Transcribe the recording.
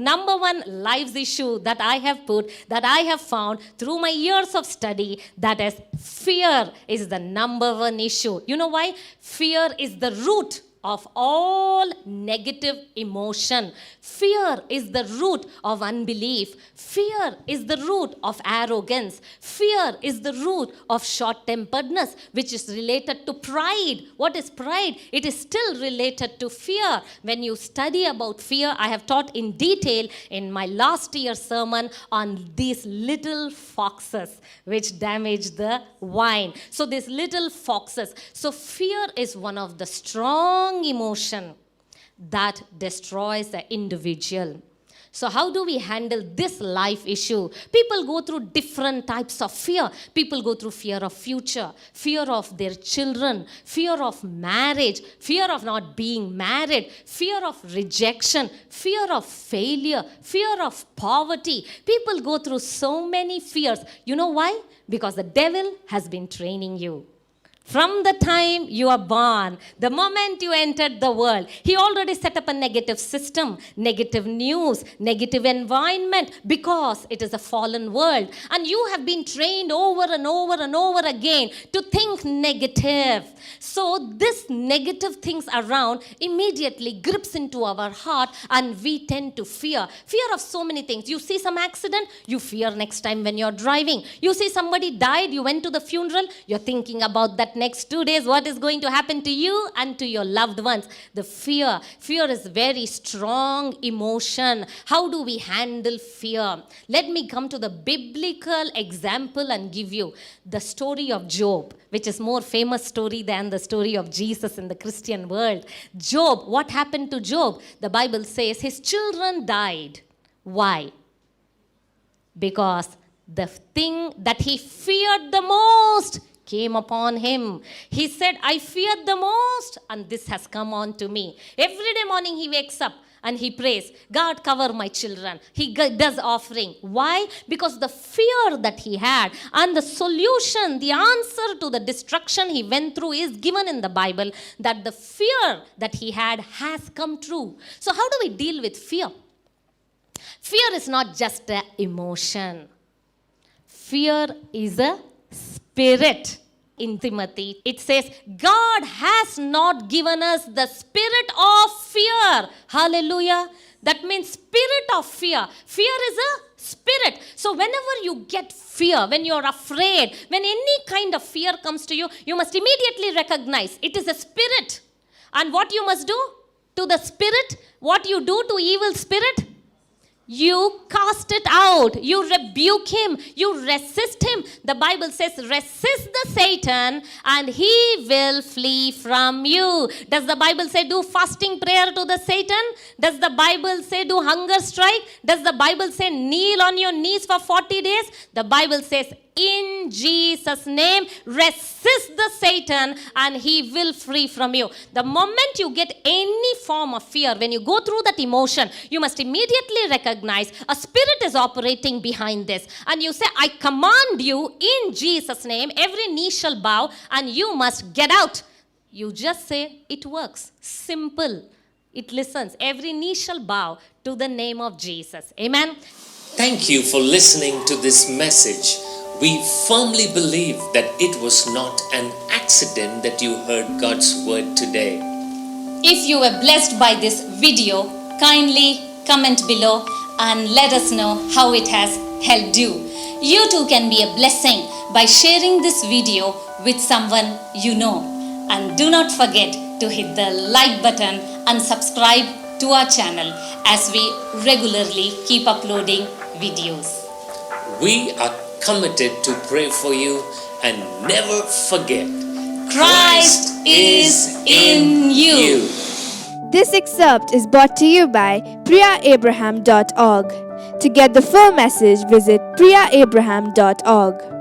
number one life's issue that I have found through my years of study, that is fear is the number one issue. You know why? Fear is the root of all negative emotion. Fear is the root of unbelief. Fear is the root of arrogance. Fear is the root of short-temperedness, which is related to pride. What is pride? It is still related to fear. When you study about fear, I have taught in detail in my last year's sermon on these little foxes which damage the vine. So these little foxes. So fear is one of the strong emotion that destroys the individual. So how do we handle this life issue? People go through different types of fear. People go through fear of future, fear of their children, fear of marriage, fear of not being married, fear of rejection, fear of failure, fear of poverty. People go through so many fears. You know why? Because the devil has been training you. From the time you are born, the moment you entered the world, he already set up a negative system, negative news, negative environment, because it is a fallen world. And you have been trained over and over and over again to think negative. So this negative things around immediately grips into our heart, and we tend to fear. Fear of so many things. You see some accident, you fear next time when you're driving. You see somebody died, you went to the funeral, you're thinking about that next 2 days, what is going to happen to you and to your loved ones. The fear is very strong emotion. How do we handle fear? Let me come to the biblical example and give you the story of Job, which is more famous story than the story of Jesus in the Christian world. Job, what happened to Job? The Bible says his children died. Why? Because the thing that he feared the most came upon him. He said, I feared the most, and this has come on to me. Every day morning he wakes up and he prays, God, cover my children. He does offering. Why? Because the fear that he had and the solution, the answer to the destruction he went through is given in the Bible, that the fear that he had has come true. So how do we deal with fear? Fear is not just an emotion. Fear is a spirit. In Timothy, it says, God has not given us the spirit of fear. Hallelujah. That means spirit of fear. Fear is a spirit. So whenever you get fear, when you're afraid, when any kind of fear comes to you, you must immediately recognize it is a spirit. And what you must do to the spirit, what you do to evil spirit, you cast it out. You rebuke him. You resist him. The Bible says, resist the Satan and he will flee from you. Does the Bible say do fasting prayer to the Satan? Does the Bible say do hunger strike? Does the Bible say kneel on your knees for 40 days? The Bible says, in Jesus' name, resist the Satan and he will flee from you. The moment you get any form of fear, when you go through that emotion, you must immediately recognize a spirit is operating behind this. And you say, I command you in Jesus' name, every knee shall bow and you must get out. You just say, it works. Simple. It listens. Every knee shall bow to the name of Jesus. Amen. Thank you for listening to this message. We firmly believe that it was not an accident that you heard God's word today. If you were blessed by this video, kindly comment below and let us know how it has helped you. You too can be a blessing by sharing this video with someone you know. And do not forget to hit the like button and subscribe to our channel as we regularly keep uploading videos. We are committed to pray for you, and never forget, Christ is in you. This excerpt is brought to you by priyaabraham.org. To get the full message, visit priyaabraham.org.